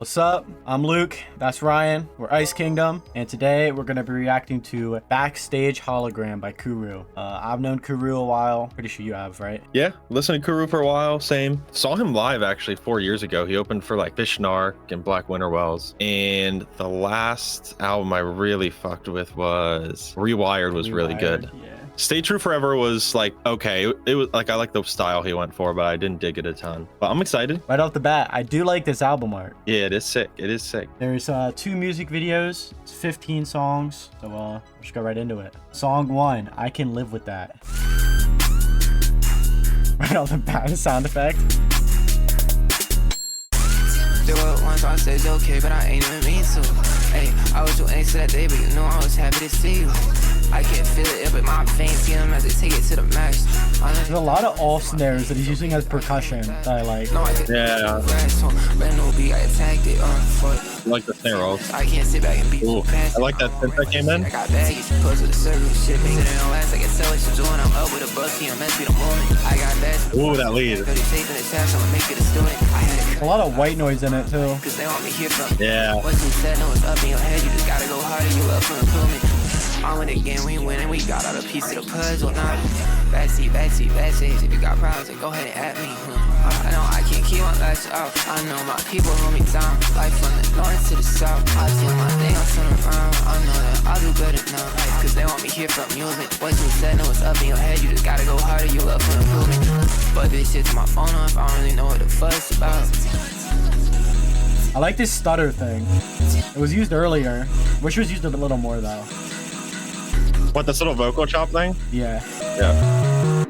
What's up? I'm Luke. That's Ryan. We're Ice Kingdom, and today we're gonna be reacting to Backstage Hologram by Kuru. I've known Kuru a while. Pretty sure you have, right? Yeah, listened to Kuru for a while. Same. Saw him live actually 4 years ago. He opened for like Fish Narc and Black Winter Wells. And the last album I really fucked with was Rewired. Was really good. Yeah. Stay True Forever was like okay. It was like I like the style he went for, but I didn't dig it a ton. But I'm excited. Right off the bat, I do like this album art. Yeah, it is sick. It is sick. There's 2 music videos. It's 15 songs. So let's go right into it. Song 1, I Can Live With That. Right off the bat, the sound effect. There were once I said okay, but I ain't even mean to. Hey, I was too anxious that day, but you know I was happy to see you. I can't feel it up in my veins, see them as they take it to the max. There's a lot of off snares that he's using as percussion that I like. Yeah. I like the snare rolls. I can't sit back and be Ooh, I like that synth that came in. I got baggage, puzzle the circle, shit, sitting on ass, I can sell it, she's doing, I'm up with a bus, see, I'm mess with the moment. I got bags. Ooh, that lead. A lot of white noise in it too. Cause they want me here from. Yeah. What's you said, no, it's up in your head, you just gotta go harder, you up for improvement. I win again, we win, and we got all the piece of the puzzle. Now, backseat, if you got problems, then go ahead and at me. I know I can't keep my lights out. I know my people hold me down. Life from the north to the south. I tell my thing, I'll turn around. I know that I'll do better now. Cause they want me here from music. What you said, no, it's up in your head. You just gotta go harder, you up for improvement. But this shit to my phone off, I don't really know what the fuss about. I like this stutter thing. It was used earlier. Wish it was used a little more though. What, this little vocal chop thing? Yeah. Yeah.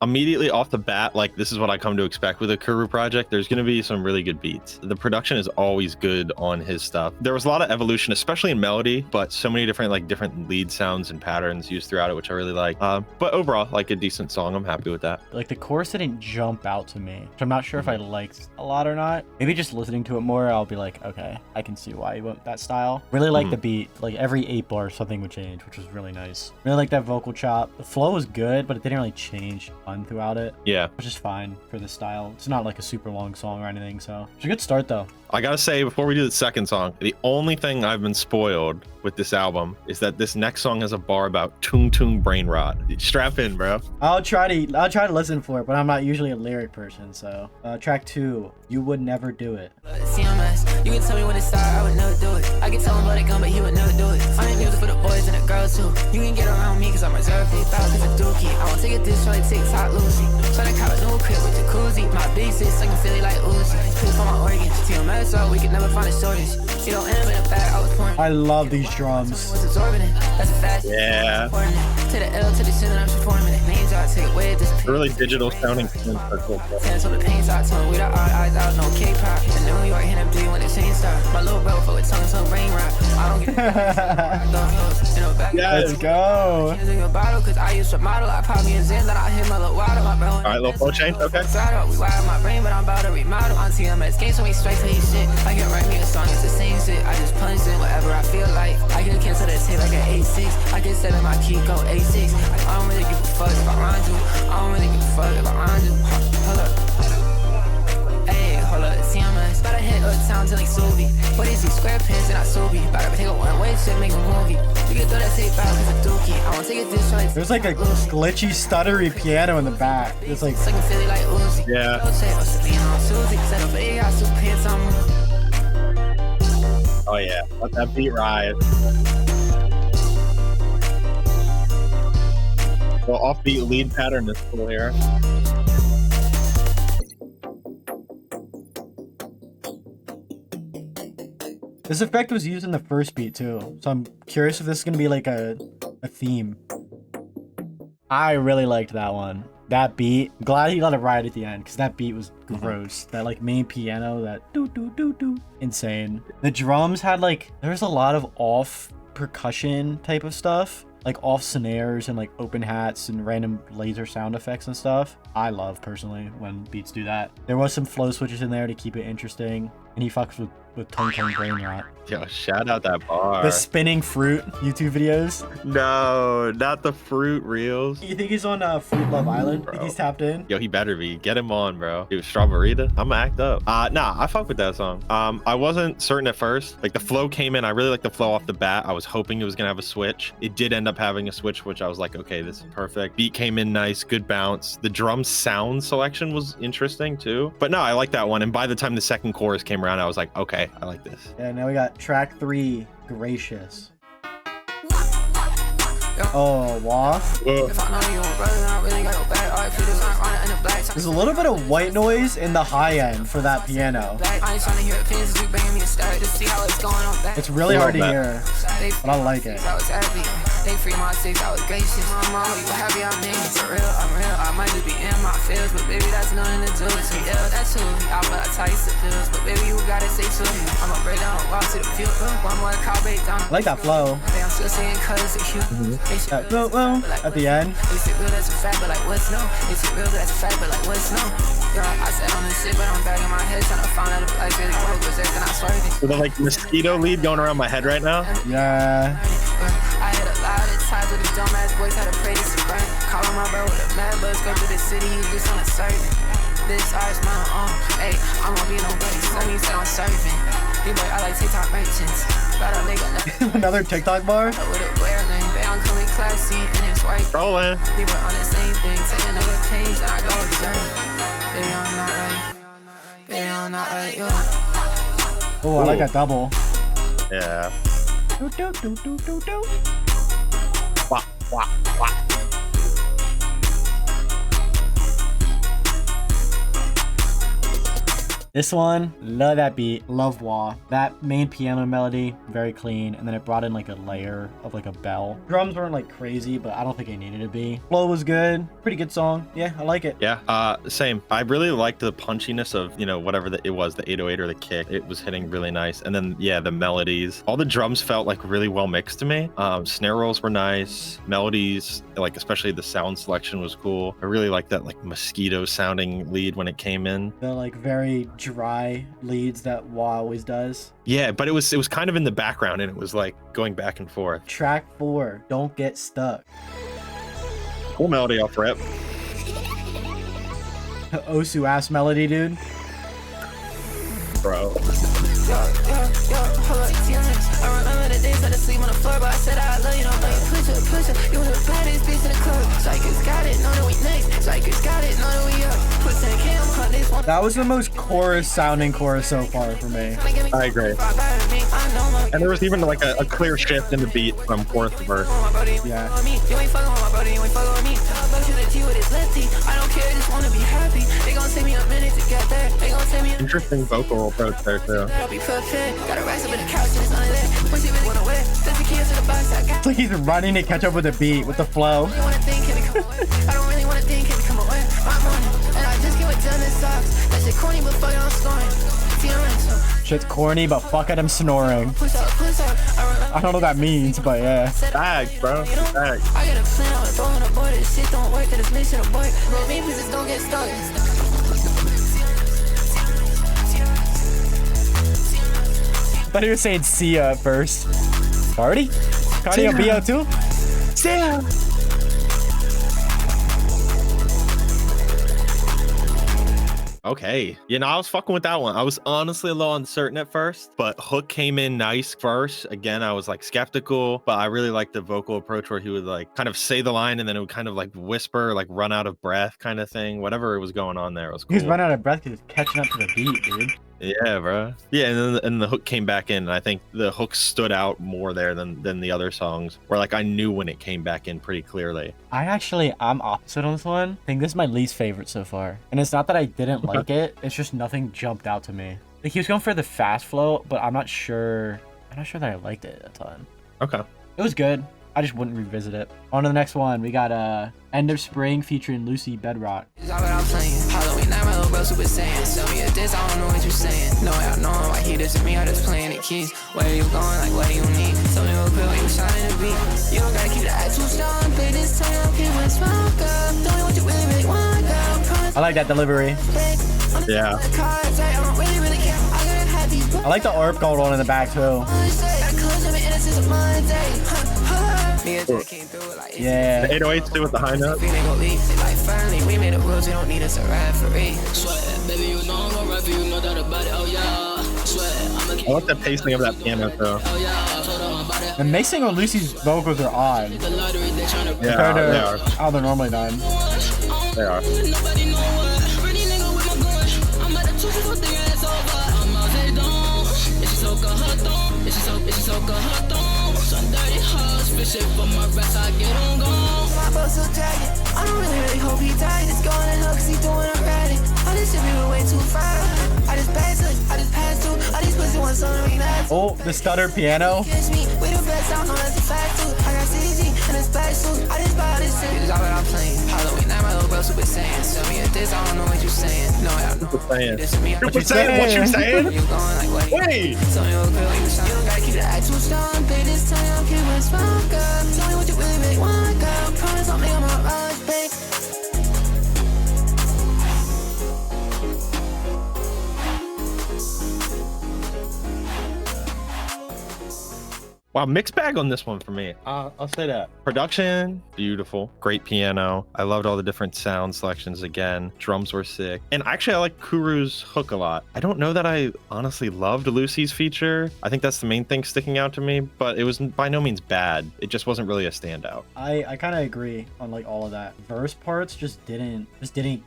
Immediately off the bat, like this is what I come to expect with a Kuru project. There's going to be some really good beats. The production is always good on his stuff. There was a lot of evolution, especially in melody, but so many different lead sounds and patterns used throughout it, which I really like. But overall, like a decent song. I'm happy with that. Like the chorus didn't jump out to me, which I'm not sure if I liked a lot or not. Maybe just listening to it more, I'll be like, okay, I can see why you went that style. Really like the beat. Like every 8 bars, something would change, which was really nice. Really like that vocal chop. The flow was good, but it didn't really change throughout it. Yeah, which is fine for the style. It's not like a super long song or anything, so it's a good start though. I gotta say, before we do the second song, the only thing I've been spoiled with this album is that this next song has a bar about tung tung brain rot. Strap in, bro. I'll try to listen for it, but I'm not usually a lyric person. So track 2, You Would Never Do It. CMS, you can tell me when to start, I would never do it. I can tell him about it gun, but he would never do it. I make music for the boys and the girls too. You can get around me cause I'm reserved, they bow cause I dookie. I won't take a dish, try to take top Lucy. Try to cop a new crib with jacuzzi. My big sis, I can feel it like Uzi. Pills for my organs, TMS, so we could never find a shortage. You don't end up in a bag, I was pouring. I love these drums. That's a fast. Yeah. To the L to the sin that I'm performing it. Names I take away this Really digital sounding synths are cool. Tense on the pains I told we the eyes out, no K-pop. And New York hit him D when the chain start. My little bro for with tongue so brain rot. I don't get Let's go. Cause I used to model, I pop me a Zen, then I hit my little water, my bro. Alright, little flow change, okay. We wire my brain, but I'm about to remodel. On TMS, game so we straight to his shit. I can write me a song, it's the same shit. I just punch in whatever I feel like. I can cancel the tape like an 8-6. I can 7 my key go 8-6. I don't really give a fuck if I rhyme you. I don't really give a fuck if I rhyme you. Hold up. Hey, hold up, TMS. About to hit uptown till like Sobe. What is he? Square pants and not Sobe. About to take a one-way shit, make a movie. You can throw that tape out cause a dookie. I won't take a dish try. There's like a glitchy, stuttery piano in the back. It's like yeah. Oh yeah, let that beat ride. Well, offbeat lead pattern is cool here. This effect was used in the first beat too, so I'm curious if this is gonna be like a theme. I really liked that one. That beat, glad he let it ride at the end because that beat was gross. That like main piano, that doo doo doo doo, insane. The drums had like, there's a lot of off percussion type of stuff. like off snares and like open hats and random laser sound effects and stuff. I love personally when beats do that. There was some flow switches in there to keep it interesting, and he fucks with Tone Brain Rot. Yo, shout out that bar. The spinning fruit YouTube videos. No, not the fruit reels. You think he's on Fruit Love Island? Bro. Think he's tapped in? Yo, he better be. Get him on, bro. Dude, Strawberryta, I'ma act up. Nah, I fuck with that song. I wasn't certain at first. Like the flow came in. I really like the flow off the bat. I was hoping it was gonna have a switch. It did end up having a switch, which I was like, okay, this is perfect. Beat came in nice, good bounce. The drum sound selection was interesting too. But no, I like that one. And by the time the second chorus came around, I was like, okay, I like this. Yeah, now we got track 3, Gracious. Oh, Wah. There's a little bit of white noise in the high end for that piano. It's really hard to hear, but I like it. They free my six, I was gracious. Mama, you happy I'm in it. For real, I'm real. I might just be in my feels, but baby, that's nothing to do with me. Yeah, that's who we are, but I tell you some feels. But baby, you gotta say to me. I'ma break down, walk to the field. One more call, break down. I like that flow. I'm still saying colors are cute. Well, at the end. Is it real, that's a fact, but like, what's no? Is it real, that's a fact, but like, what's no? Girl, I said on this shit, but I'm back in my head, trying to find out if I really broke was there, then I swear it. So the like mosquito lead going around my head right now? Yeah. I had a lot of times with these dumbass boys had to pray this to burn. Calling my bro with a mad buzz, go to the city, he just on a certain. This ice my own, hey, I'm gonna be nobody, so me say I'm serving. Hey boy, I like TikTok merchants. Got a nigga Another TikTok bar? with a wear name, they on coming classy and it's white. Rolling. We were on the same thing, take another page, and I go observe. Baby, I'm not right. Baby, I'm not right, yo. Oh, I like that double. Yeah. Do, do, do, do, do, do. Wah, wah, wah. This one, love that beat, love Wah. That main piano melody, very clean, and then it brought in like a layer of like a bell. Drums weren't like crazy, but I don't think it needed to be. Flow was good, pretty good song. Yeah, I like it. Yeah, same. I really liked the punchiness of, whatever it was, the 808 or the kick. It was hitting really nice. And then, yeah, the melodies. All the drums felt like really well mixed to me. Snare rolls were nice. Melodies, like especially the sound selection was cool. I really liked that like mosquito sounding lead when it came in. The like very dry leads that Wah always does. Yeah, but it was kind of in the background and it was like going back and forth. Track 4, Don't Get Stuck. Cool melody off rip. Osu ass melody, dude. Bro. Yo, hold up, I remember the days I had to sleep on the floor, but I said I love you, don't blame push up. You were the baddest bitch in the club. Psychics got it, know that we next. Psychics got it, know that we up. Push in the cam, cut this one. That was the most chorus sounding chorus so far for me. I agree. And there was even like a clear shift in the beat from fourth to verse. Yeah. You ain't fucking with my buddy, you ain't fucking with me. But you the G with his lefty. I don't care, just wanna be happy. They gon' take me a minute to get there. They gon' take me a Interesting vocal approach there too. I'll be perfect. Got a rise up in the couch and it's under there. When she really wanna wear, there's the kids in the box. I got It's like he's running to catch up with the beat, with the flow. I don't really wanna think, can we come away? I don't really wanna think, can we come away? My morning, and I just get with done in socks. That shit corny, but fuck it, I'm scoring. Shit's corny, but fuck it, I'm snoring. I don't know what that means, but yeah. Tag, bro. Tag. I got a plan, I was throwing a board. This shit don't work, that it's mission a boy. Maybe just don't get stuck. I thought he was saying see ya at first. Cardi? Cardi on BO2? See ya! Okay. I was fucking with that one. I was honestly a little uncertain at first, but Hook came in nice first. Again, I was like skeptical, but I really liked the vocal approach where he would like kind of say the line and then it would kind of like whisper, like run out of breath kind of thing. Whatever was going on there was cool. He was running out of breath because he's catching up to the beat, dude. Yeah, bro. Yeah, and then the hook came back in. And I think the hook stood out more there than the other songs, where like I knew when it came back in pretty clearly. I'm opposite on this one. I think this is my least favorite so far. And it's not that I didn't like it, it's just nothing jumped out to me. Like he was going for the fast flow, but I'm not sure that I liked it a ton. Okay. It was good. I just wouldn't revisit it. On to the next one. We got End of Spring featuring Lucy Bedroque. Is that what I'm playing? Halloween night, my little bro super saiyan. Tell me a diss, I don't know what you're saying. No, I know why he you diss me, I just playing the keys. Where you going, like what do you need? Tell me what pill you shining to be. You don't gotta keep the actual strong, but this time I'll keep my smoke up. Tell me what you really, really want, girl. I like that delivery. Yeah. I like the ARP going on in the back too. Yeah. The 808s too with the high note. We made the rules, we don't need us a referee. I like the pacing of that piano though. The mixing on Lucy's vocals are odd. Yeah, they are. How they're normally done. They are. I don't really hope he died. It's going to hell cause he doing it ready. All this shit be way too far. I just passed through. All these pussy ones on me that. Oh, the stutter piano. Kiss me, we the best, I know that's a fact too. I got CG and a special. I just buy this shit. This is all that I'm playing. Halloween, now my little bro super saying. Tell me if this, I don't know what you saying. No, I don't know. What you saying? What you saying? You going like what? Wait. Tell me what girl you shine. You don't gotta keep the actual strong, but this time I'll keep my smoke up. Tell me what you really, really want, girl. Promise I'll make on my rush, babe. Wow, mixed bag on this one for me. I'll say that. Production, beautiful. Great piano. I loved all the different sound selections again. Drums were sick. And actually, I like Kuru's hook a lot. I don't know that I honestly loved Lucy's feature. I think that's the main thing sticking out to me, but it was by no means bad. It just wasn't really a standout. I kind of agree on like all of that. Verse parts just didn't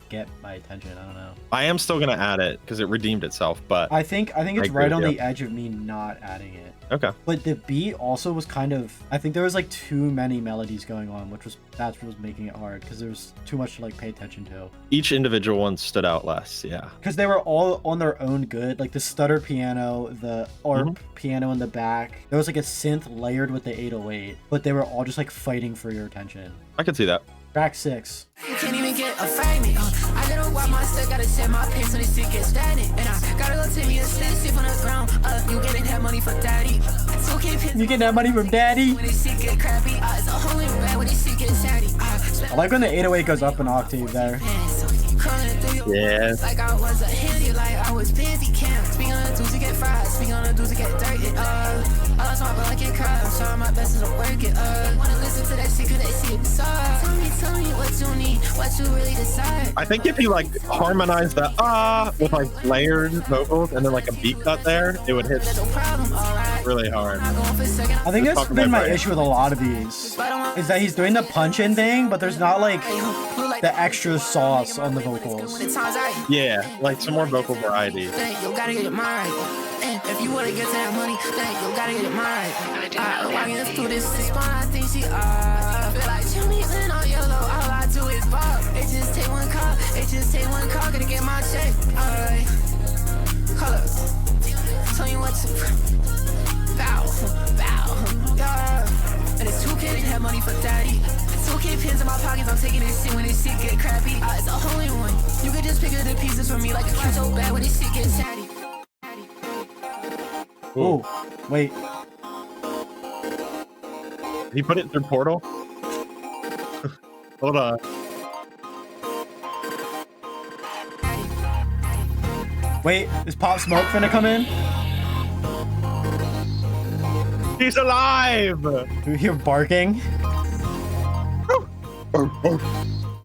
get my attention. I don't know. I am still gonna add it because it redeemed itself, but I think it's agree right on with the you. edge of me not adding it. Okay. But the beat also was kind of, I think there was like too many melodies going on, that's what was making it hard because there was too much to like pay attention to. Each individual one stood out less, yeah. Because they were all on their own good, like the stutter piano, the ARP piano in the back. There was like a synth layered with the 808, but they were all just like fighting for your attention. I could see that. Track 6. You can't even get a fragment. I gotta wipe my stuff, gotta set my pace when this shit gets stagnant. And I gotta go take me a step, sleep on the ground. You getting that money from daddy. It's okay, You get that money from daddy? when this shit get crappy. It's a whole new bag when this shit gets satty. I like when the 808 goes up an octave there. Yeah. Like I was a handy, like I was busy camp. Speak on the dudes to get fried, speak on the dudes to get dirty. I lost my blood, I get cried. I'm trying my best to work it. Wanna listen to that shit cause they see it's hard. Tell me what you need, what you really decide. I think if you like harmonize the with like layered vocals and then like a beat cut there, it would hit really hard. I think that's been my issue with a lot of these, is that he's doing the punch-in thing, but there's not like the extra sauce on the vocals. Yeah, like some more vocal variety. You gotta get it right. If you wanna get to that money, then you gotta get it right. Walking through this spot, I think she feel like Jimmy Lynn on yellow. All I do is bob. It just take one call. Gotta get my check. Hold up. Tell you what to bow. Yeah. And it's 2K to have money for daddy. 2K pins in my pockets. I'm taking this shit when this shit get crappy. It's a hole in one. You can just pick up the pieces from me like a kid so bad when this shit gets tatty. Oh, wait. He put it through Portal? Hold on. Wait, is Pop Smoke finna come in? He's alive! Do you hear barking?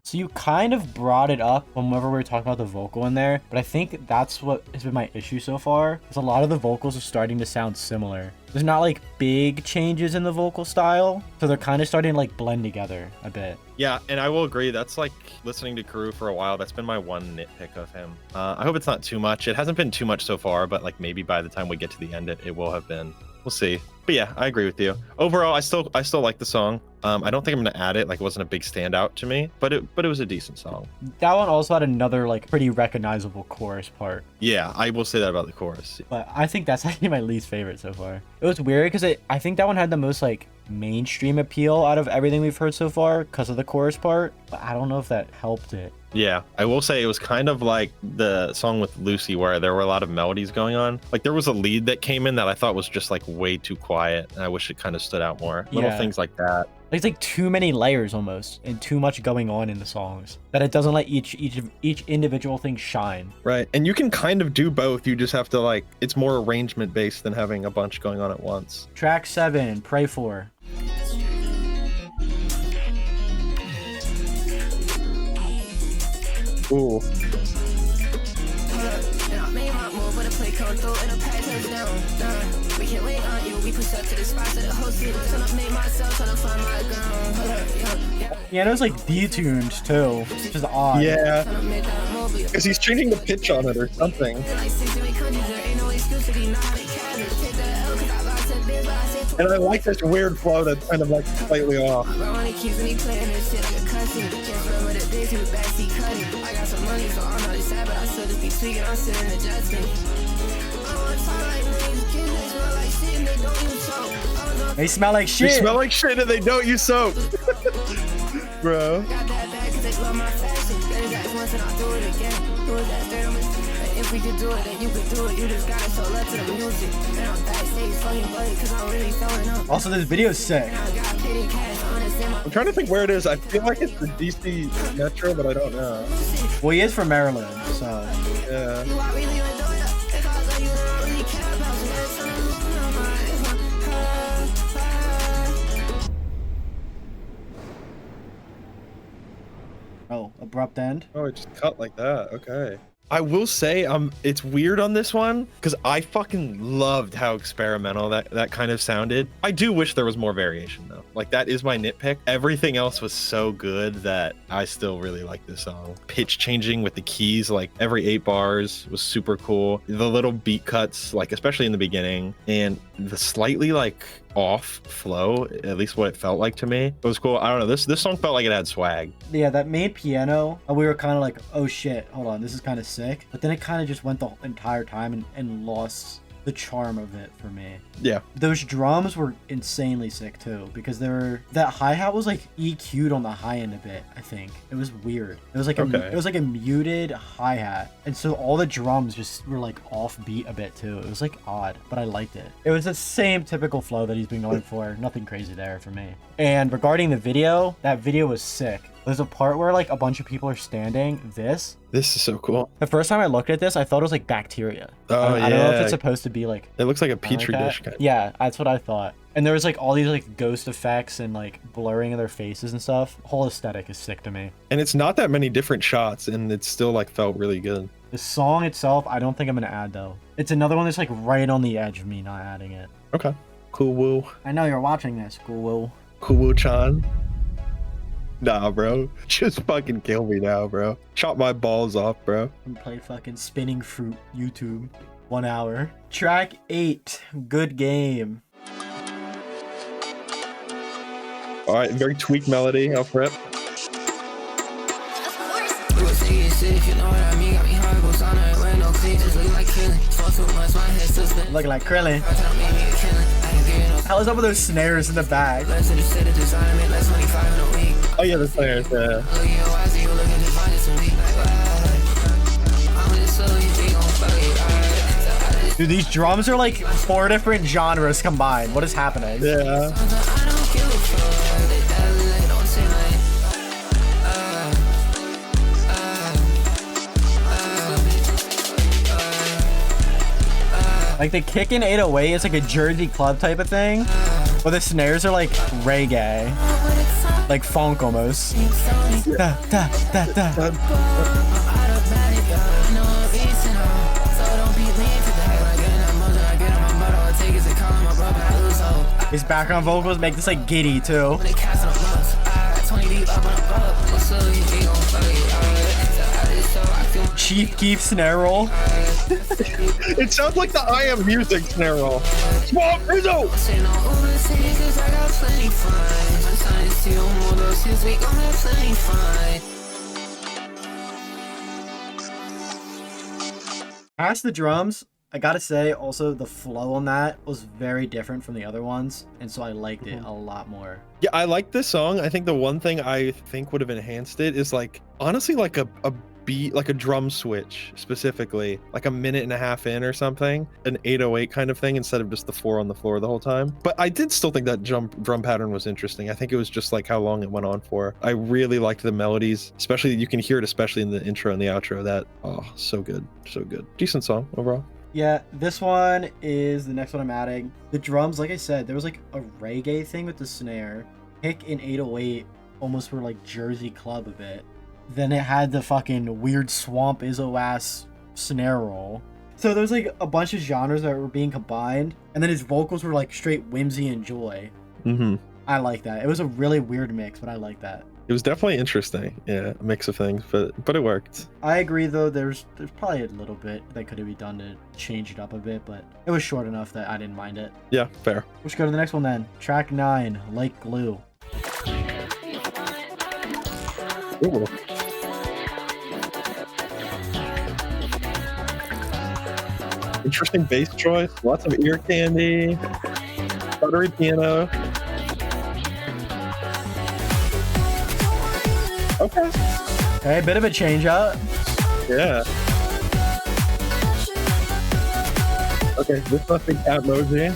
So you kind of brought it up whenever we were talking about the vocal in there, but I think that's what has been my issue so far, is a lot of the vocals are starting to sound similar. There's not like big changes in the vocal style, so they're kind of starting to like blend together a bit. Yeah, and I will agree, that's like listening to Kuru for a while, that's been my one nitpick of him. I hope it's not too much. It hasn't been too much so far, but like maybe by the time we get to the end, it will have been. We'll see. But yeah, I agree with you. Overall, I still like the song. I don't think I'm gonna add it. Like, it wasn't a big standout to me, but it was a decent song. That one also had another like pretty recognizable chorus part. Yeah, I will say that about the chorus. But I think that's actually my least favorite so far. It was weird because I think that one had the most like mainstream appeal out of everything we've heard so far because of the chorus part. but I don't know if that helped it. Yeah, I will say it was kind of like the song with Lucy where there were a lot of melodies going on. Like there was a lead that came in that I thought was just like way too quiet, and I wish it kind of stood out more. Little Yeah. things like that. There's like too many layers almost, and too much going on in the songs that it doesn't let each individual thing shine. Right, and you can kind of do both. You just have to like, it's more arrangement based than having a bunch going on at once. Track 7, Pray For. Ooh. Piano's like detuned too, which is odd. Yeah, because he's changing the pitch on it or something. And I like this weird flow that's kind of like slightly off. They smell like They shit. smell like shit and they don't use soap. Bro. If we could do it, then you could do it. You just got it so left to the music. And I'm backstage fucking buddy, cause I'm really throwing up. Also, this video's sick. I'm trying to think where it is. I feel like it's the DC Metro, but I don't know. Well, he is from Maryland, so. Yeah. Oh, abrupt end. Oh, it just cut like that. Okay. I will say, it's weird on this one because I fucking loved how experimental that kind of sounded. I do wish there was more variation though. Like that is my nitpick. Everything else was so good that I still really like this song. Pitch changing with the keys, like every 8 bars was super cool. The little beat cuts, like especially in the beginning, and the slightly like off flow, at least what it felt like to me. It was cool. I don't know. This song felt like it had swag. Yeah, that main piano, we were kind of like, oh shit, hold on, this is kind of sick. But then it kind of just went the entire time and lost the charm of it for me. Yeah. Those drums were insanely sick too, because that hi-hat was like EQ'd on the high end a bit, I think. It was weird. It was like it was like a muted hi-hat. And so all the drums just were like offbeat a bit too. It was like odd, but I liked it. It was the same typical flow that he's been going for. Nothing crazy there for me. And regarding the video, that video was sick. There's a part where like a bunch of people are standing. This is so cool. The first time I looked at this, I thought it was like bacteria. Oh, I don't know if it's supposed to be like. It looks like a petri dish kind of. Yeah, that's what I thought. And there was like all these like ghost effects and like blurring of their faces and stuff. Whole aesthetic is sick to me. And it's not that many different shots, and it still like felt really good. The song itself, I don't think I'm gonna add though. It's another one that's like right on the edge of me not adding it. Okay. Cool woo. I know you're watching this. Cool woo. Cool woo chan. Nah, bro. Just fucking kill me now, bro. Chop my balls off, bro. And play fucking Spinning Fruit YouTube. 1 hour. Track 8. Good game. All right, very tweaked melody. I'll prep. Looking like Krillin. How is up with those snares in the back? Oh yeah, the snares. Dude, these drums are like 4 different genres combined. What is happening? Yeah. Like the kick in 808 is like a Jersey club type of thing, but the snares are like reggae, like funk almost. Da, da, da, da. His background vocals make this like giddy too. Chief Keef snare roll. It sounds like the I Am Music snare roll. Swamp Rizzo! Past the drums, I gotta say, also, the flow on that was very different from the other ones, and so I liked it a lot more. Yeah, I like this song. I think the one thing I think would have enhanced it is like, honestly, like a beat, like a drum switch specifically, like a minute and a half in or something, an 808 kind of thing instead of just the 4 on the floor the whole time. But I did still think that drum pattern was interesting. I think it was just like how long it went on for. I really liked the melodies, especially you can hear it especially in the intro and the outro. That, oh, so good, so good. Decent song overall. Yeah, this one is the next one I'm adding. The drums, like I said, there was like a reggae thing with the snare. Kick in 808 almost were like Jersey Club a bit. Then it had the fucking weird swamp Izzo ass snare roll. So there's like a bunch of genres that were being combined, and then his vocals were like straight whimsy and joy. I like that. It was a really weird mix, but I like that. It was definitely interesting. Yeah, a mix of things, but it worked. I agree though, there's probably a little bit that could have been done to change it up a bit, but it was short enough that I didn't mind it. Yeah, fair. Let's go to the next one then. Track 9, Like Glue. Ooh. Interesting bass choice, lots of ear candy, buttery piano. Okay. Okay, bit of a change up. Yeah. Okay, this must be Cat Moji.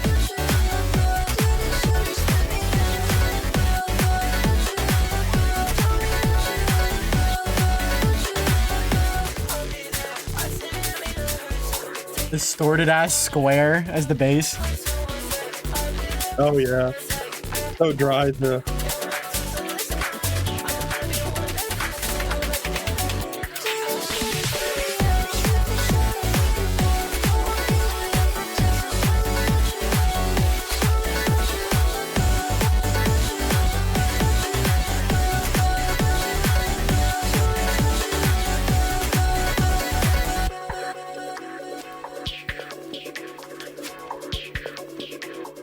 Distorted ass square as the bass. Oh yeah. So dry too.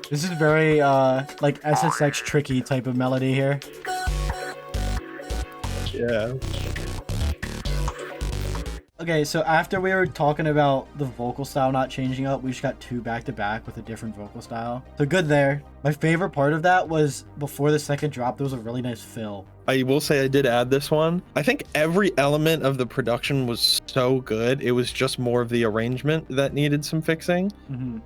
This is very like SSX tricky type of melody here. Yeah. Okay, so after we were talking about the vocal style not changing up, we just got 2 back-to-back with a different vocal style. So good there. My favorite part of that was before the second drop, there was a really nice fill. I will say I did add this one. I think every element of the production was so good. It was just more of the arrangement that needed some fixing.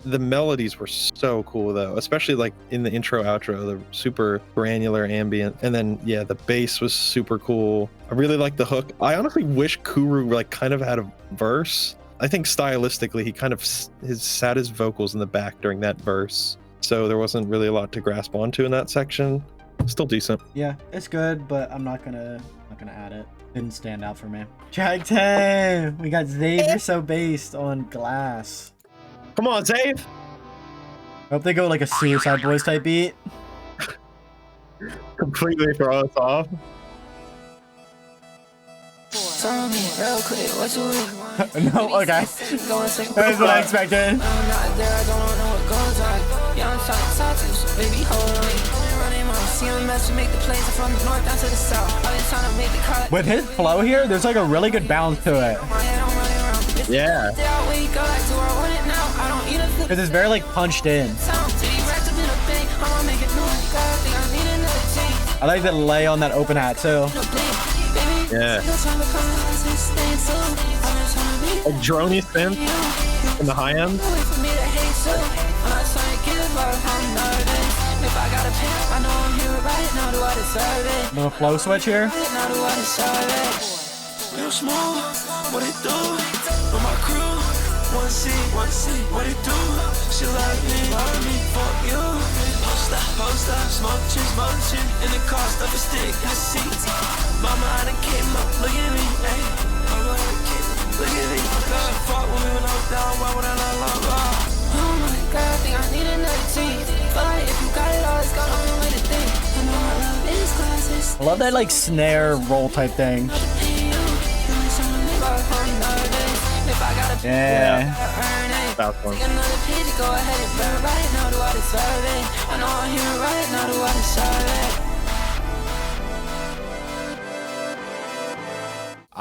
The melodies were so cool though, especially like in the intro outro, the super granular ambient. And then yeah, the bass was super cool. I really like the hook. I honestly wish Kuru like kind of had a verse. I think stylistically he kind of sat his vocals in the back during that verse. So there wasn't really a lot to grasp onto in that section. Still decent. Yeah, it's good, but I'm not gonna add it. Didn't stand out for me. Track 10! We got Xavier So Based on Glass. Come on, Zave! I hope they go like a Suicide Boys type beat. Completely throw us off. Tell me real quick, what you want? No, okay. That's what I expected. I'm not there, I don't know what goes on. Yeah, I'm trying to talk to you, so baby, hold on. Running my CMS to make the planes from the north down to the south. I've been trying to make the cut. With his flow here, there's like a really good balance to it. Yeah. Because it's very like punched in. I like the lay on that open hat too. Yeah. A droney synth in the high end. Little flow switch here. Real small, what it do? With my crew, one C, what it do? She love me, fuck you. Post up, smoke cheese, in the car, stuff a stick in the seat. Mama, I done came up, look at me, ayy. Mama, I done came up, look at me. She fought when we went out down, why would I not love her? Oh my God, I think I need another team. But if you got it all, it's got on the way to think. I know I love these classes. I love that like snare roll type thing. Yeah. That's one.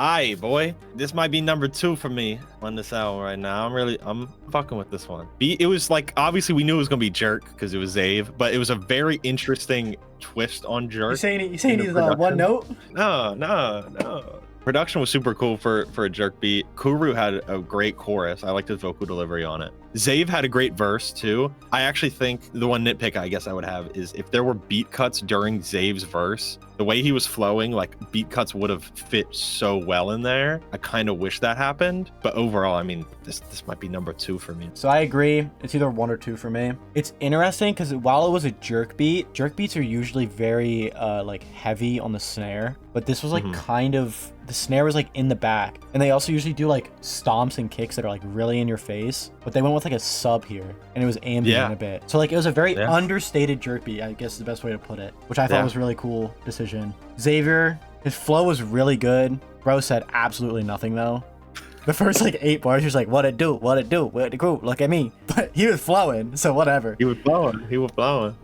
Aye, boy. This might be number 2 for me on this album right now. I'm fucking with this one. It was like, obviously we knew it was gonna be Jerk because it was Zave, but it was a very interesting twist on Jerk. You saying he's one note? No. Production was super cool for a Jerk beat. Kuru had a great chorus. I liked his vocal delivery on it. Zave had a great verse too. I actually think the one nitpick I guess I would have is if there were beat cuts during Zave's verse, the way he was flowing, like beat cuts would have fit so well in there. I kind of wish that happened, but overall, I mean, this might be number 2 for me. So I agree. It's either 1 or 2 for me. It's interesting because while it was a jerk beats are usually very like heavy on the snare, but this was like kind of, the snare was like in the back, and they also usually do like stomps and kicks that are like really in your face, but they went with like a sub here, and it was ambient a bit. So like it was a very understated jerk beat, I guess is the best way to put it, which I thought was really cool decision. Xavier, his flow was really good. Bro said absolutely nothing though. The first like 8 bars, he was like, what it do, what the crew, look at me. But he was flowing, so whatever. He was flowing.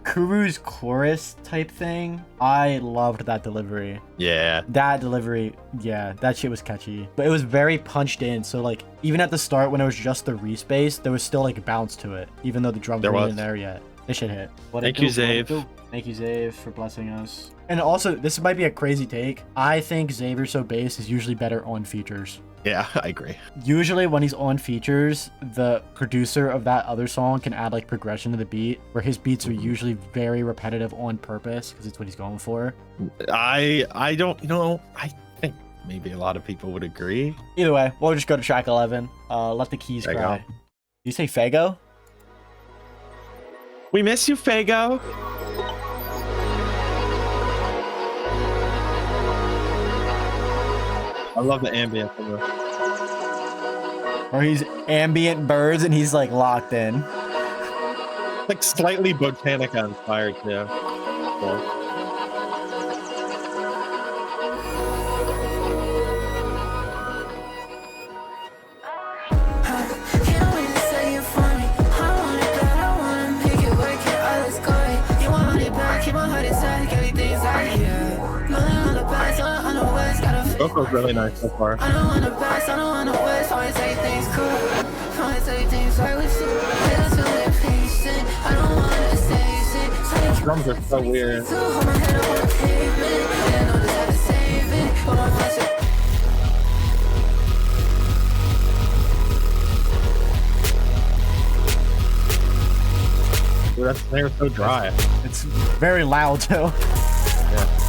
Kuru's chorus type thing, I loved that delivery. Yeah. That delivery, yeah, that shit was catchy. But it was very punched in, so like, even at the start when it was just the respace, there was still like bounce to it, even though the drums weren't in there yet. This shit hit. Thank you, Zave. Thank you, Zave, for blessing us. And also, this might be a crazy take. I think Xavier So Bass is usually better on features. Yeah, I agree. Usually when he's on features, the producer of that other song can add like progression to the beat, where his beats are usually very repetitive on purpose because it's what he's going for. I don't, I think maybe a lot of people would agree. Either way, we'll just go to track 11. Let the keys cry. Did you say Fago? We miss you, Fago. I love the ambient. Or he's ambient birds and he's like locked in. Like slightly Botanica inspired too. Cool. Vocal's really nice so far. I don't wanna pass, I don't wanna waste, always say things cool. Always say things right with you. I don't feel it patient. I don't wanna say it. Drums are so weird. Hold my head up on the pavement. I know just how to save it. But my voice is Dude, that snare's so dry. It's very loud too. Yeah.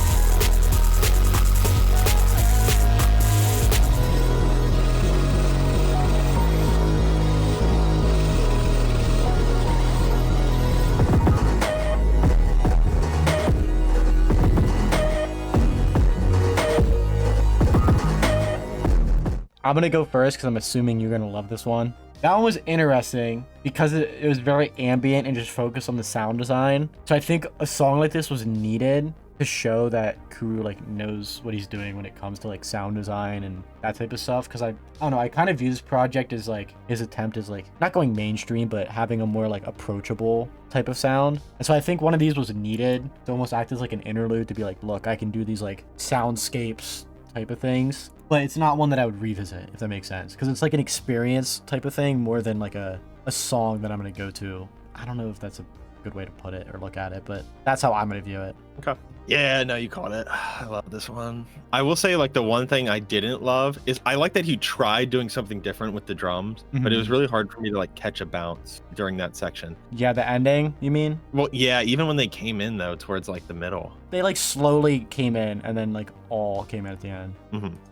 I'm gonna go first because I'm assuming you're gonna love this one. That one was interesting because it was very ambient and just focused on the sound design. So I think a song like this was needed to show that Kuru like knows what he's doing when it comes to like sound design and that type of stuff. Because I don't know, I kind of view this project as like his attempt is like not going mainstream, but having a more like approachable type of sound. And so I think one of these was needed to almost act as like an interlude to be like, look, I can do these like soundscapes type of things. But it's not one that I would revisit, if that makes sense. Because it's like an experience type of thing more than like a song that I'm going to go to. I don't know if that's a good way to put it or look at it, but that's how I'm going to view it. Okay. Yeah, no, you caught it. I love this one. I will say, like, the one thing I didn't love is I like that he tried doing something different with the drums, but it was really hard for me to, like, catch a bounce during that section. Yeah, the ending, you mean? Well, yeah, even when they came in, though, towards, like, the middle. They, like, slowly came in and then, like, all came in at the end.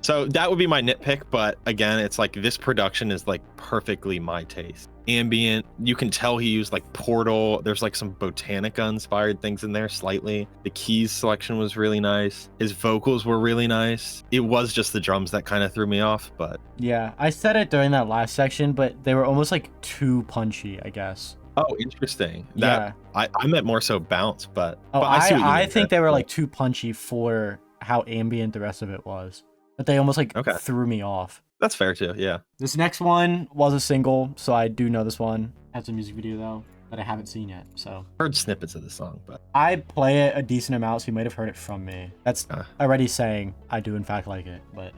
So that would be my nitpick, but again, it's like this production is, like, perfectly my taste. Ambient, you can tell he used like Portal. There's like some Botanica inspired things in there slightly. The keys selection was really nice. His vocals were really nice. It was just the drums that kind of threw me off, but yeah, I said it during that last section, but they were almost like too punchy, I guess. Oh, interesting. That I meant more so bounce, but I think they were like too punchy for how ambient the rest of it was, but they almost like threw me off. That's fair too, yeah. This next one was a single, so I do know this one. Has a music video though that I haven't seen yet, so. Heard snippets of the song, but. I play it a decent amount, so you might have heard it from me. That's already saying I do in fact like it, but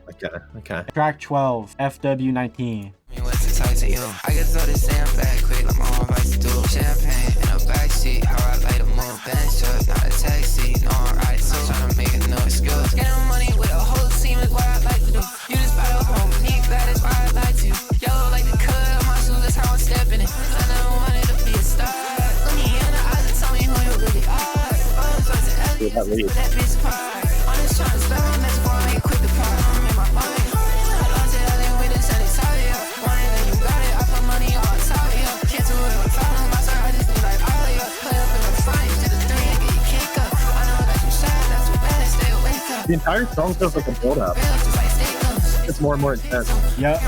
Okay. Track 12, FW19. What's the tight to you? I can throw this damn back quick like my own rights to do. Champagne in a backseat, how I like to move. Bench up, not a taxi, no I'm right too. Tryna make a new excuse. Getting money with a whole team is what I like to do. You just buy the home, peak, that is why I like to. Yellow like the cut of my shoes, that's how I'm stepping in. I never wanted to be a star. Look me in the eyes and tell me who you really are. That bitch apart. I'm just tryna spell on this before I ain't quick to part. I'm in my mind. The entire song feels like a build up. It's more and more intense. Yep.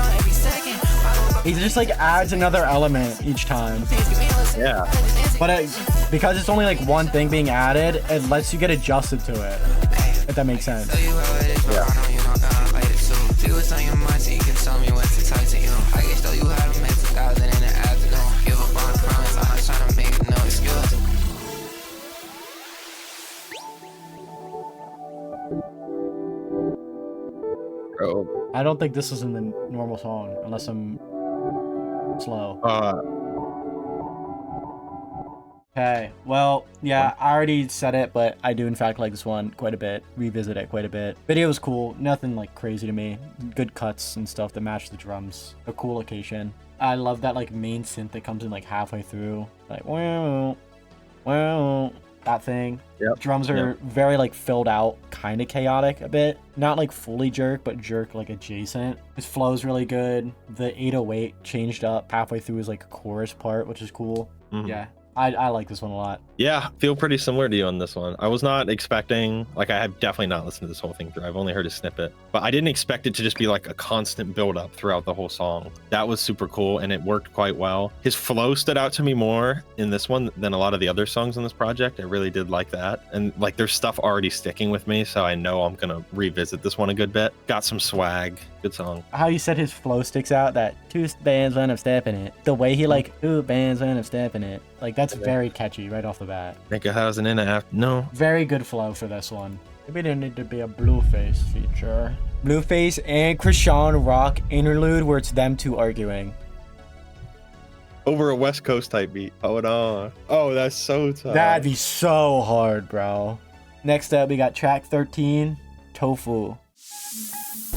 He just like adds another element each time. Yeah. But because it's only like one thing being added, it lets you get adjusted to it. If that makes sense. Yeah. Bro. I don't think this is in the normal song unless I'm slow. Okay, well, yeah, I already said it, but I do in fact like this one quite a bit. Revisit it quite a bit. Video was cool, nothing like crazy to me. Good cuts and stuff that match the drums. A cool location. I love that like main synth that comes in like halfway through. Like, wow, wow, that thing. Yep. Drums are very like filled out, kind of chaotic a bit. Not like fully jerk, but jerk like adjacent. His flow's really good. The 808 changed up halfway through his like chorus part, which is cool. Yeah. I like this one a lot. Yeah, feel pretty similar to you on this one. I was not expecting, like I have definitely not listened to this whole thing through. I've only heard a snippet, but I didn't expect it to just be like a constant build up throughout the whole song. That was super cool and it worked quite well. His flow stood out to me more in this one than a lot of the other songs on this project. I really did like that. And like there's stuff already sticking with me, so I know I'm gonna revisit this one a good bit. Got some swag. Good song. How you said his flow sticks out, that 2 bands when I'm stepping it. The way he like 2 bands when I'm stepping it. Like that's very catchy right off the bat. Think it has an in after. No. Very good flow for this one. Maybe there need to be a Blueface feature. Blueface and Krishan Rock interlude where it's them two arguing. Over a West Coast type beat. Hold on. Oh, that's so tough. That'd be so hard, bro. Next up, we got track 13, Tofu.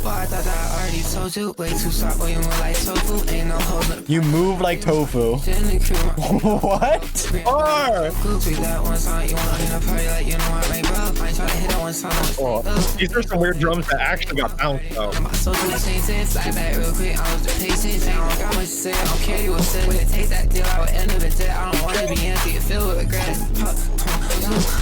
Well, I thought I already told you, way too soft, boy, you move like tofu, ain't no hoes in the You move like tofu. What? That one song, you wanna be in a party like you know I made up. I try to hit that one song. Oh, these are some weird drums that actually got bounced though. My social changes, slide back real quick, I was the patient. I don't got much to say, I don't care you what said. When it takes that deal, I would end up dead. I don't wanna be empty, you feel with regret.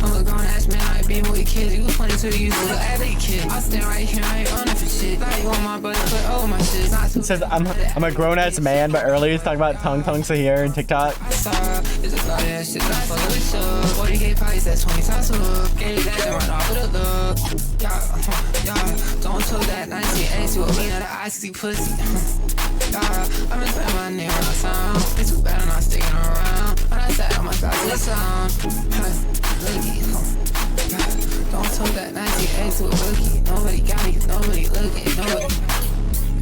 I'm a grown ass man, I ain't been with kids. You was 22, you was as a kid. I stand right here, I ain't running for shit. Like you on my brother, but oh my shit. It says I'm a grown ass man, but earlier he's talking about Tung Tung Sahir and TikTok. I saw it's a lot of that shit that I fuck with you. 40K parties, that's 20 times a look. Gave that and run off with a look. Y'all, don't tell that 1980 with me, not an icy pussy. Y'all, I've been spending my name on my sound. It's too bad I'm not sticking around. When I sat on my side to the sound. Don't tell that 1980 with boogie. Nobody got me, nobody looking, nobody.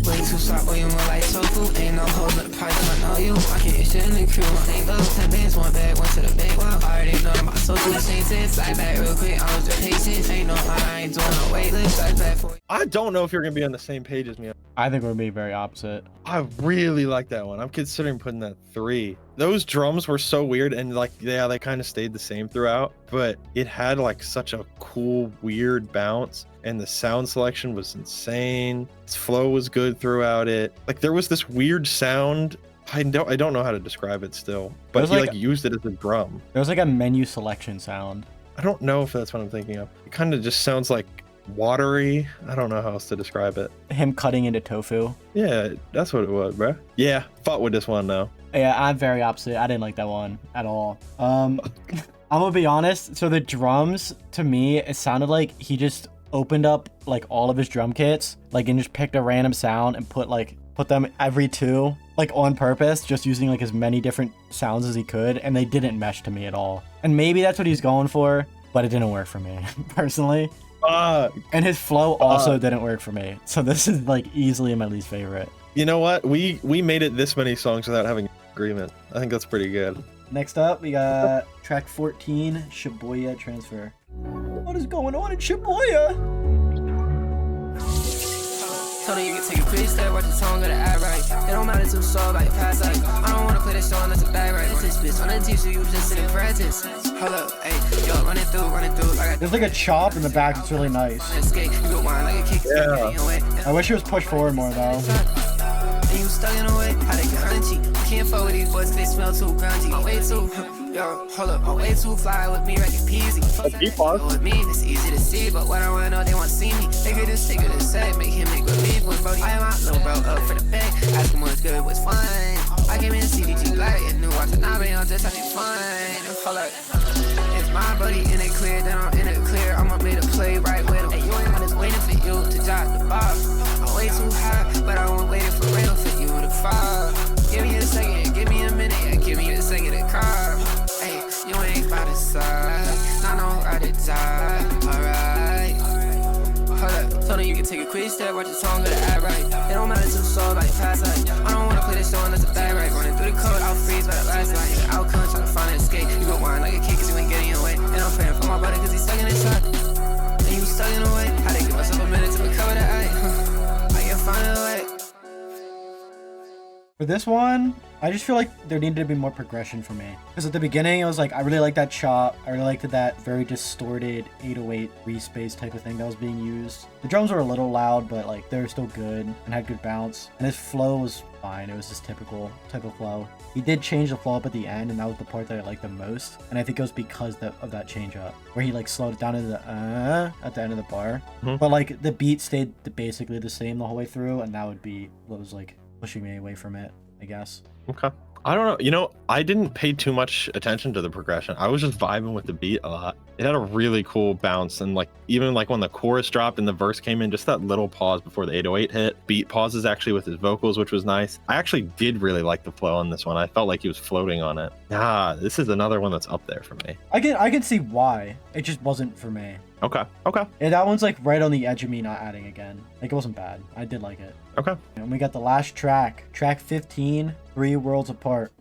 Way too soft, boy, you move like tofu. Ain't no hoes in the pipe, I know you. I can't get shit in the crew. Ain't low, 10 bands, one bag, went to the bank. Well, I already know about social changes. Slide back real quick, I was the patient. Ain't no line, I ain't doing no wait list. Slide back for you. I don't know if you're gonna be on the same page as me. I think we're being very opposite. I really like that one. I'm considering putting that 3. Those drums were so weird and like, yeah, they kind of stayed the same throughout, but it had like such a cool, weird bounce and the sound selection was insane. Its flow was good throughout it. Like there was this weird sound. I don't know how to describe it still, but he like used it as a drum. There was like a menu selection sound. I don't know if that's what I'm thinking of. It kind of just sounds like watery. I don't know how else to describe it. Him cutting into tofu. Yeah, that's what it was, bro. Yeah, fought with this one though. Yeah, I'm very opposite. I didn't like that one at all. I'm gonna be honest. So the drums, to me, it sounded like he just opened up like all of his drum kits, like and just picked a random sound and put them every 2, like on purpose, just using like as many different sounds as he could, and they didn't mesh to me at all. And maybe that's what he's going for, but it didn't work for me personally. And his flow also didn't work for me. So this is like easily my least favorite. You know what? We made it this many songs without having agreement. I think that's pretty good. Next up, we got track 14, Shibuya Transfer. What is going on in Shibuya? Told her you can take a quick step, watch the song, gotta act right. It don't matter too soft, like past like I don't wanna play this song, that's a bad right. This bitch on the team, so you just sit in practice. Hold up, hey, yo, run it through, like There's like a chop in the back that's really nice. I wish it was pushed forward more though. You stuck in a way, how they get crunchy. Can't fuck with these boys, they smell too grungy. I'm way too, yo, hold up, I'm way too fly with me, right, peasy. With me, it's easy to see, but what I wanna know, they wanna see me. They could just take it to say, make him make believe with Brody. I am out, little bro, up for the bag. Ask him what's good, what's fine. I came in CDG light and new watch, and I've been on just having fun. Hold up, it's my buddy in it clear, then I'm in it clear. I'ma make a play right with him. Hey, you ain't just waiting for you to drop the ball. I'm way too high, but I won't wait for real for you to fall. Give me a second, give me a minute, yeah, give me a second to call. Hey, you ain't about to side, I know how to die, alright. Hold up, told her you can take a quick step, watch the song, gotta act right. It don't matter too soft, like past like I don't wanna play this song, that's a bad right. Running through the code, I'll freeze by the last line. The outcome, trying to find an escape. You go whine like a kid, cause you ain't getting away. And I'm praying for my brother, cause he's stuck in his shot. And you stuck in the way, how they give myself a minute to recover the eye. I can find a way. For this one, I just feel like there needed to be more progression for me. Because at the beginning, I was like, I really like that chop. I really liked that very distorted 808 respace type of thing that was being used. The drums were a little loud, but like they were still good and had good bounce. And his flow was fine. It was just typical type of flow. He did change the flow up at the end, and that was the part that I liked the most. And I think it was because of that change up, where he like slowed it down to the at the end of the bar. But like the beat stayed basically the same the whole way through, and that would be what was like pushing me away from it, I guess. Okay. I don't know. You know, I didn't pay too much attention to the progression. I was just vibing with the beat a lot. It had a really cool bounce, and like even like when the chorus dropped and the verse came in, just that little pause before the 808 hit. Beat pauses actually with his vocals, which was nice. I actually did really like the flow on this one. I felt like he was floating on it. This is another one that's up there for me. I can see why. It just wasn't for me. Okay. Yeah, that one's like right on the edge of me not adding again. Like it wasn't bad. I did like it. Okay. And we got the last track, track 15, 3 Worlds Apart.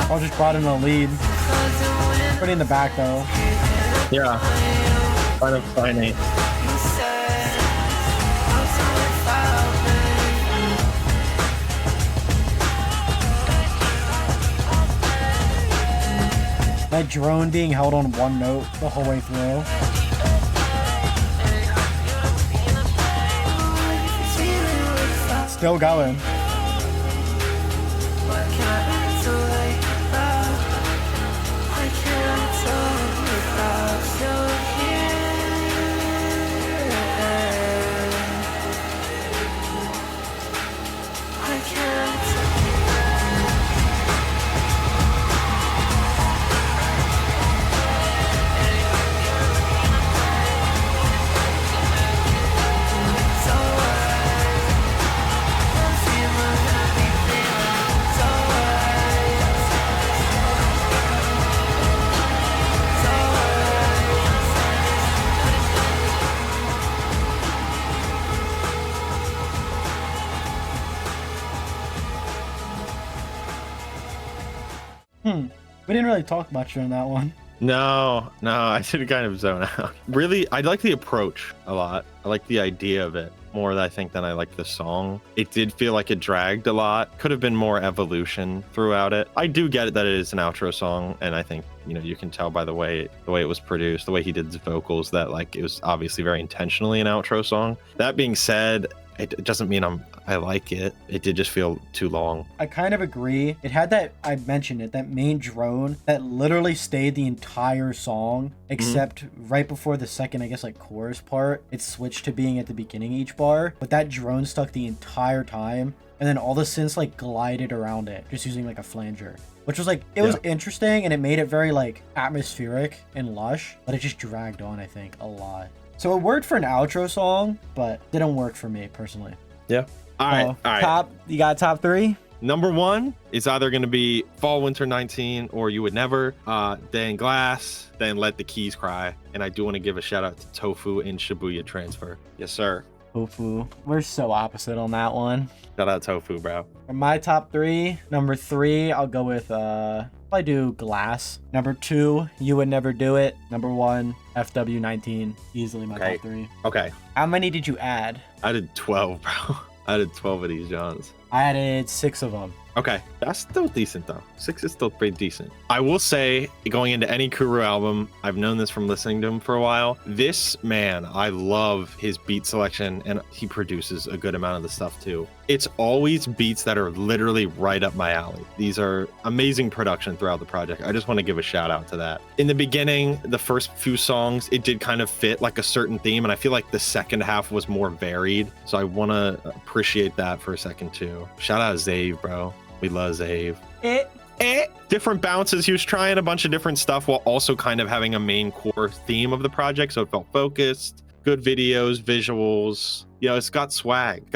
I just brought in the lead. Pretty in the back though. Yeah. Kind of tiny. That drone being held on one note the whole way through. Still going. We didn't really talk much during that one. No, I did kind of zone out. Really, I like the approach a lot. I like the idea of it. more, I think, than I like the song. It did feel like it dragged a lot. Could have been more evolution throughout it. I do get it that it is an outro song, and I think, you know, you can tell by the way it was produced, the way he did his vocals, that like it was obviously very intentionally an outro song. That being said, it doesn't mean I like it. It did just feel too long. I kind of agree. It had that, I mentioned it, that main drone that literally stayed the entire song, except right before the second, I guess, like chorus part, it switched to being at the beginning of each bar. But that drone stuck the entire time. And then all the synths like glided around it, just using like a flanger. Which was like, it was interesting, and it made it very like atmospheric and lush, but it just dragged on, I think, a lot. So it worked for an outro song, but didn't work for me personally. Yeah. All right. You got top 3? Number 1 is either going to be Fall Winter 19 or You Would Never, then Glass, then Let the Keys Cry. And I do want to give a shout out to Tofu and Shibuya Transfer. Yes, sir. Tofu. We're so opposite on that one. Shout out Tofu, bro. For my top 3, number 3, I'll go with I do Glass. Number 2, You Would Never Do It. Number 1, FW19. Easily my top 3. Okay. How many did you add? I did 12, bro. I did 12 of these Johns. I added 6 of them. Okay, that's still decent though. 6 is still pretty decent. I will say, going into any Kuru album, I've known this from listening to him for a while. This man, I love his beat selection, and he produces a good amount of the stuff too. It's always beats that are literally right up my alley. These are amazing production throughout the project. I just want to give a shout out to that. In the beginning, the first few songs, it did kind of fit like a certain theme, and I feel like the second half was more varied. So I want to appreciate that for a second too. Shout out Zave, bro. We love Zave. Different bounces. He was trying a bunch of different stuff while also kind of having a main core theme of the project, so it felt focused. Good videos, visuals. You know, it's got swag.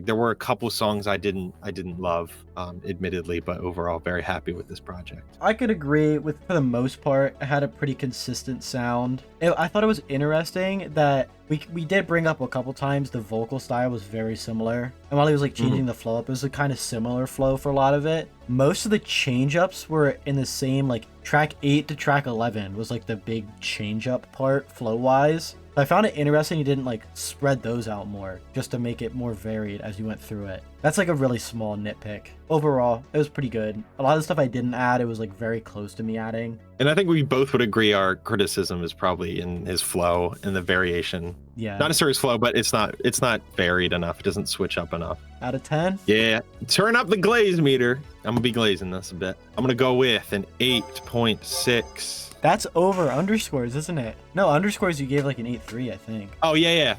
There were a couple songs I didn't love, admittedly, but overall very happy with this project. I could agree with, for the most part, it had a pretty consistent sound. I thought it was interesting that we did bring up a couple times the vocal style was very similar. And while he was like changing the flow up, it was a kind of similar flow for a lot of it. Most of the change ups were in the same, like track 8 to track 11 was like the big change up part flow wise. I found it interesting he didn't like spread those out more just to make it more varied as you went through it. That's like a really small nitpick. Overall, it was pretty good. A lot of the stuff I didn't add, it was like very close to me adding. And I think we both would agree our criticism is probably in his flow and the variation. Yeah. Not necessarily his flow, but it's not varied enough. It doesn't switch up enough. Out of 10? Yeah. Turn up the glaze meter. I'm gonna be glazing this a bit. I'm gonna go with an 8.6. That's over underscores, isn't it? No, underscores you gave like an 8.3, I think. Oh, yeah.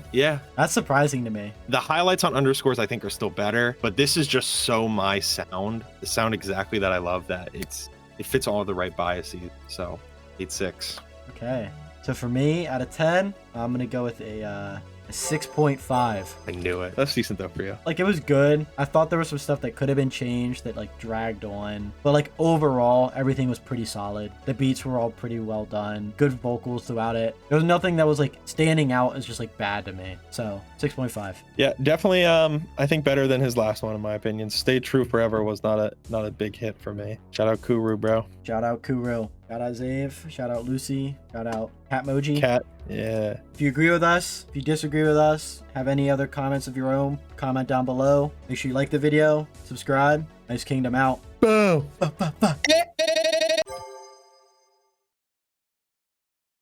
That's surprising to me. The highlights on underscores I think are still better, but this is just so my sound. The sound exactly that I love, that it fits all the right biases. So 8.6. Okay. So for me, out of 10, I'm gonna go with a 6.5. I knew it. That's decent though for you. Like, it was good. I thought there was some stuff that could have been changed that like dragged on, but like overall everything was pretty solid. The beats were all pretty well done, good vocals throughout it. There was nothing that was like standing out as just like bad to me. So 6.5. Yeah, definitely I think better than his last one in my opinion. Stay True Forever was not a big hit for me. Shout out Kuru, bro. Shout out Kuru. Shout out Zave. Shout out Lucy. Shout out Catmoji. Cat. Yeah. If you agree with us, if you disagree with us, have any other comments of your own, comment down below. Make sure you like the video, subscribe. Nice Kingdom out. Boom.